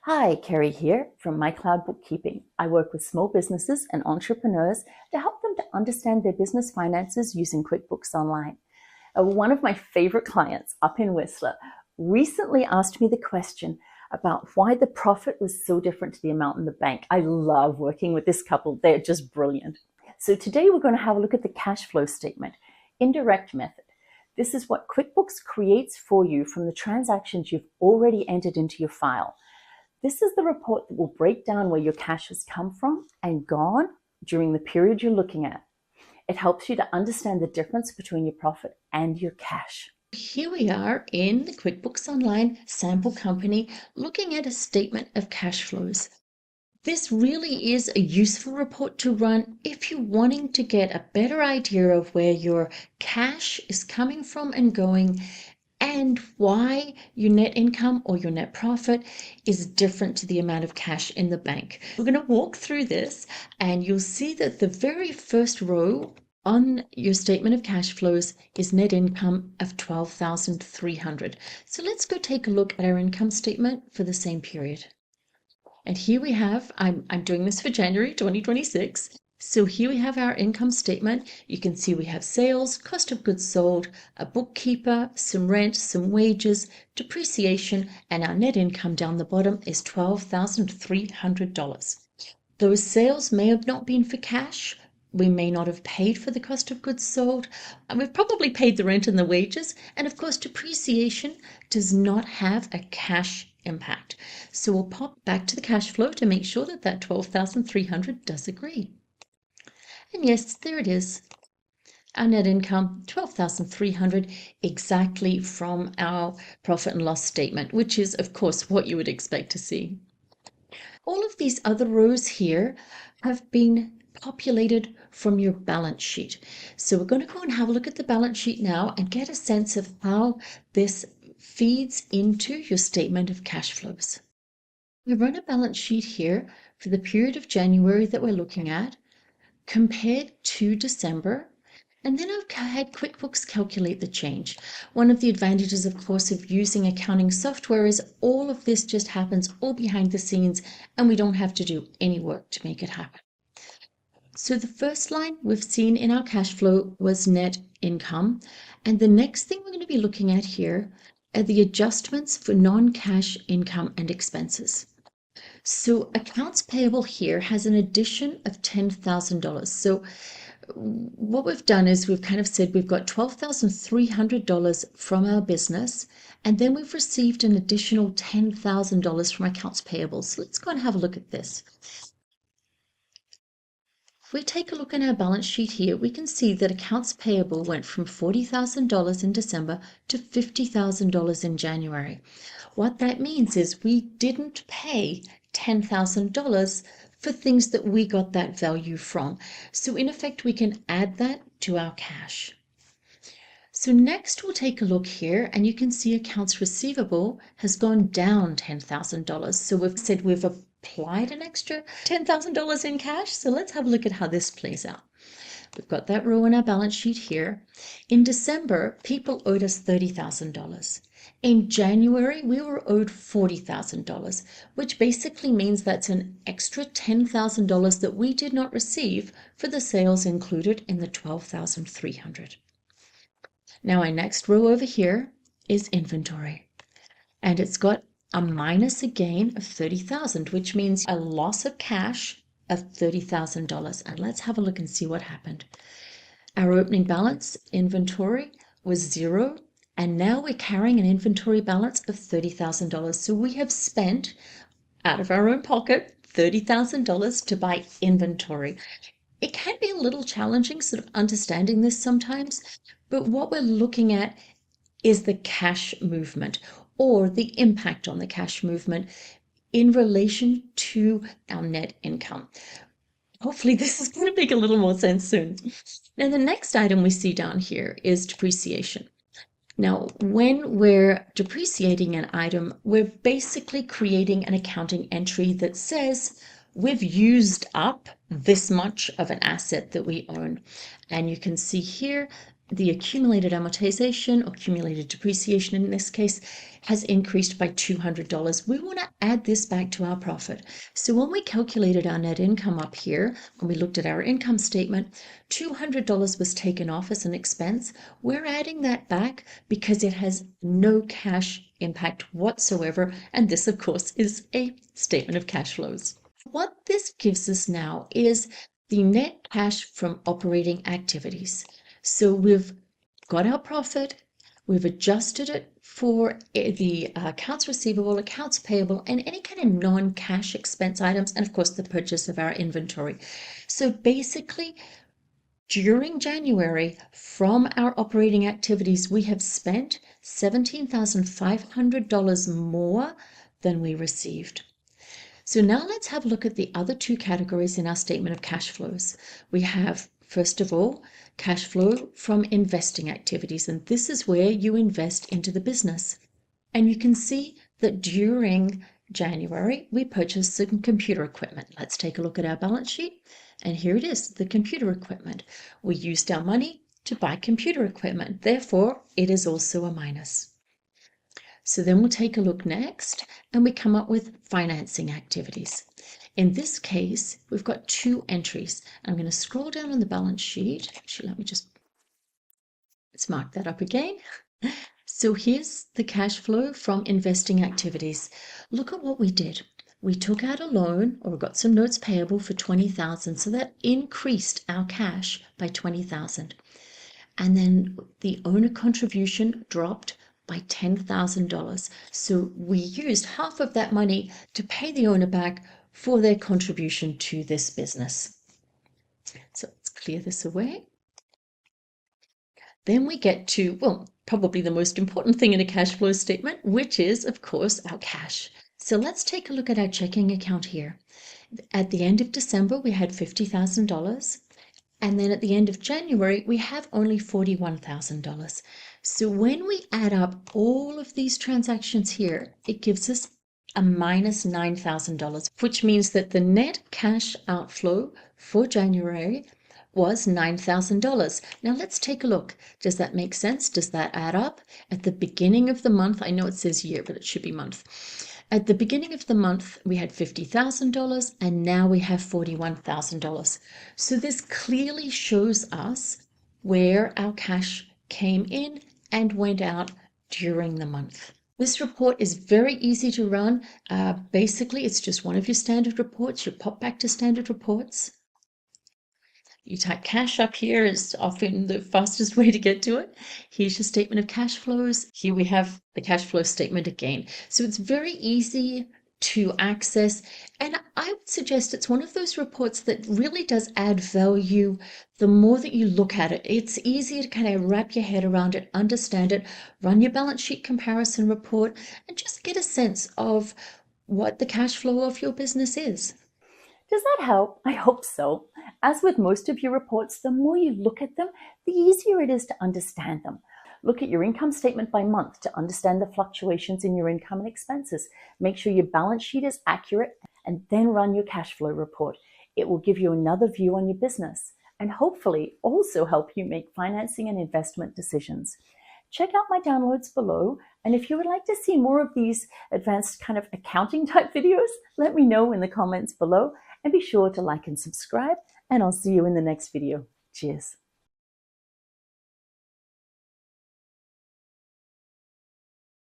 Hi, Kerry here from My Cloud Bookkeeping. I work with small businesses and entrepreneurs to help them to understand their business finances using QuickBooks Online. One of my favorite clients up in Whistler recently asked me the question about why the profit was so different to the amount in the bank. I love working with this couple. They're just brilliant. So today we're going to have a look at the cash flow statement, indirect method. This is what QuickBooks creates for you from the transactions you've already entered into your file. This is the report that will break down where your cash has come from and gone during the period you're looking at. It helps you to understand the difference between your profit and your cash. Here we are in the QuickBooks Online sample company looking at a statement of cash flows. This really is a useful report to run if you're wanting to get a better idea of where your cash is coming from and going, and why your net income or your net profit is different to the amount of cash in the bank. We're going to walk through this and you'll see that the very first row on your statement of cash flows is net income of $12,300. So let's go take a look at our income statement for the same period. And here we have, I'm doing this for January 2026. So here we have our income statement. You can see we have sales, cost of goods sold, a bookkeeper, some rent, some wages, depreciation, and our net income down the bottom is $12,300. Those sales may have not been for cash. We may not have paid for the cost of goods sold. And we've probably paid the rent and the wages. And of course, depreciation does not have a cash impact. So we'll pop back to the cash flow to make sure that that 12,300 does agree. And yes, there it is. Our net income, 12,300, exactly from our profit and loss statement, which is, of course, what you would expect to see. All of these other rows here have been populated from your balance sheet. So we're going to go and have a look at the balance sheet now and get a sense of how this feeds into your statement of cash flows. We run a balance sheet here for the period of January that we're looking at, compared to December, and then I've had QuickBooks calculate the change. One of the advantages, of course, of using accounting software is all of this just happens all behind the scenes and we don't have to do any work to make it happen. So the first line we've seen in our cash flow was net income. And the next thing we're going to be looking at here are the adjustments for non-cash income and expenses. So accounts payable here has an addition of $10,000. So what we've done is we've kind of said we've got $12,300 from our business, and then we've received an additional $10,000 from accounts payable. So let's go and have a look at this. If we take a look at our balance sheet here, we can see that accounts payable went from $40,000 in December to $50,000 in January. What that means is we didn't pay $10,000 for things that we got that value from. So in effect, we can add that to our cash. So next we'll take a look here and you can see accounts receivable has gone down $10,000. So we've said we've applied an extra $10,000 in cash. So let's have a look at how this plays out. We've got that row in our balance sheet here. In December, people owed us $30,000. In January, we were owed $40,000, which basically means that's an extra $10,000 that we did not receive for the sales included in the $12,300. Now our next row over here is inventory, and it's got a minus a gain of $30,000, which means a loss of cash of $30,000. And let's have a look and see what happened. Our opening balance inventory was zero, and now we're carrying an inventory balance of $30,000. So we have spent out of our own pocket $30,000 to buy inventory. It can be a little challenging sort of understanding this sometimes, but what we're looking at is the cash movement or the impact on the cash movement in relation to our net income. Hopefully this is going to make a little more sense soon. Now the next item we see down here is depreciation. Now, when we're depreciating an item, we're basically creating an accounting entry that says we've used up this much of an asset that we own. And you can see here the accumulated amortization or accumulated depreciation in this case has increased by $200. We want to add this back to our profit. So when we calculated our net income up here, when we looked at our income statement, $200 was taken off as an expense. We're adding that back because it has no cash impact whatsoever. And this, of course, is a statement of cash flows. What this gives us now is the net cash from operating activities. So we've got our profit, we've adjusted it for the accounts receivable, accounts payable, and any kind of non-cash expense items, and of course the purchase of our inventory. So basically, during January, from our operating activities, we have spent $17,500 more than we received. So now let's have a look at the other two categories in our statement of cash flows. We have, first of all, cash flow from investing activities, and this is where you invest into the business. And you can see that during January, we purchased some computer equipment. Let's take a look at our balance sheet, and here it is, the computer equipment. We used our money to buy computer equipment, therefore it is also a minus. So then we'll take a look next and we come up with financing activities. In this case, we've got two entries. I'm going to scroll down on the balance sheet. Actually, let's mark that up again. So here's the cash flow from investing activities. Look at what we did. We took out a loan or got some notes payable for $20,000. So that increased our cash by $20,000. And then the owner contribution dropped by $10,000. So we used half of that money to pay the owner back for their contribution to this business. So let's clear this away. Then we get to, well, probably the most important thing in a cash flow statement, which is, of course, our cash. So let's take a look at our checking account here. At the end of December, we had $50,000. And then at the end of January, we have only $41,000. So when we add up all of these transactions here, it gives us a minus $9,000, which means that the net cash outflow for January was $9,000. Now let's take a look. Does that make sense? Does that add up? At the beginning of the month, I know it says year, but it should be month. At the beginning of the month, we had $50,000 and now we have $41,000. So this clearly shows us where our cash came in and went out during the month. This report is very easy to run. Basically, it's just one of your standard reports. You pop back to standard reports. You type cash up here, is often the fastest way to get to it. Here's your statement of cash flows. Here we have the cash flow statement again. So it's very easy to access, and I would suggest it's one of those reports that really does add value the more that you look at it. It's easier to kind of wrap your head around it, understand it, run your balance sheet comparison report, and just get a sense of what the cash flow of your business is. Does that help? I hope so. As with most of your reports, the more you look at them, the easier it is to understand them. Look at your income statement by month to understand the fluctuations in your income and expenses. Make sure your balance sheet is accurate and then run your cash flow report. It will give you another view on your business and hopefully also help you make financing and investment decisions. Check out my downloads below, and if you would like to see more of these advanced kind of accounting type videos, let me know in the comments below, and be sure to like and subscribe, and I'll see you in the next video. Cheers.